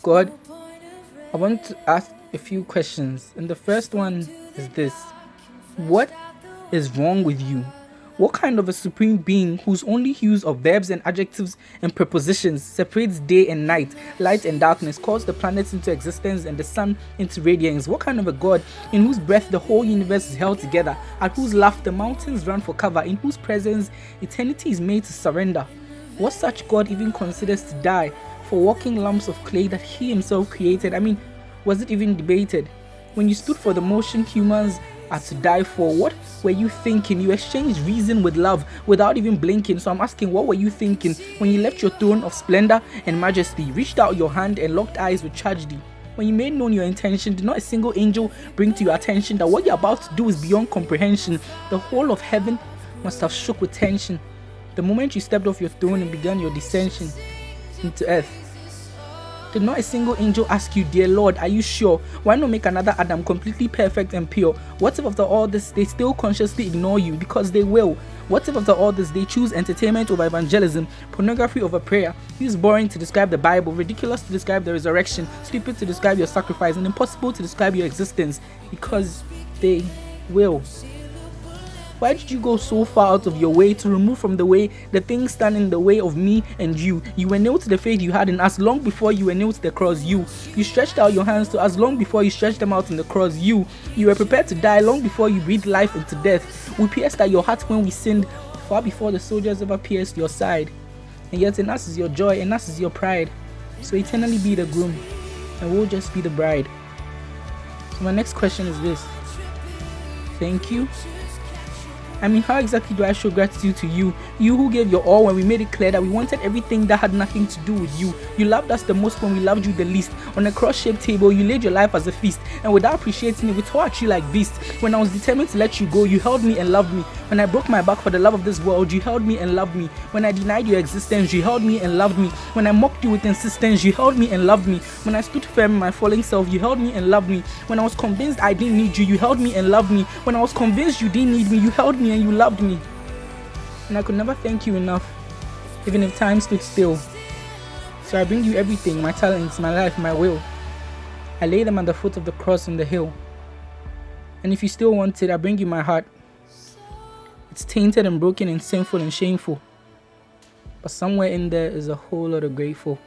God, I want to ask a few questions. And the first one is this: what is wrong with you? What kind of a supreme being whose only hues of verbs and adjectives and prepositions separates day and night, light and darkness, calls the planets into existence and the sun into radiance? What kind of a God in whose breath the whole universe is held together, at whose laugh the mountains run for cover, in whose presence eternity is made to surrender? What such God even considers to die for walking lumps of clay that he himself created? I mean, was it even debated? When you stood for the motion humans are to die for, what were you thinking? You exchanged reason with love without even blinking. So I'm asking, what were you thinking when you left your throne of splendor and majesty, reached out your hand and locked eyes with tragedy? When you made known your intention, did not a single angel bring to your attention that what you're about to do is beyond comprehension? The whole of heaven must have shook with tension the moment you stepped off your throne and began your descension into earth. Did not a single angel ask you, dear Lord, are you sure? Why not make another Adam completely perfect and pure? What if after all this they still consciously ignore you? Because they will. What if after all this they choose entertainment over evangelism, pornography over prayer, use boring to describe the Bible, ridiculous to describe the resurrection, stupid to describe your sacrifice, and impossible to describe your existence? Because they will. Why did you go so far out of your way to remove from the way the things stand in the way of me and you? You were nailed to the faith you had in us long before you were nailed to the cross. You stretched out your hands to us long before you stretched them out in the cross. You were prepared to die long before you breathed life into death. We pierced at your heart when we sinned, far before the soldiers ever pierced your side. And yet in us is your joy, in us is your pride. So eternally be the groom, and we'll just be the bride. So my next question is this: thank you. I mean, how exactly do I show gratitude to you? You who gave your all when we made it clear that we wanted everything that had nothing to do with you. You loved us the most when we loved you the least. On a cross-shaped table, you laid your life as a feast, and without appreciating it, we tore at you like beasts. When I was determined to let you go, you held me and loved me. When I broke my back for the love of this world, you held me and loved me. When I denied your existence, you held me and loved me. When I mocked you with insistence, you held me and loved me. When I stood firm in my falling self, you held me and loved me. When I was convinced I didn't need you, you held me and loved me. When I was convinced you didn't need me, you held me and you loved me. And I could never thank you enough, even if time stood still. So I bring you everything, my talents, my life, my will. I lay them at the foot of the cross on the hill. And if you still want it, I bring you my heart. It's tainted and broken and sinful and shameful. But somewhere in there is a whole lot of grateful.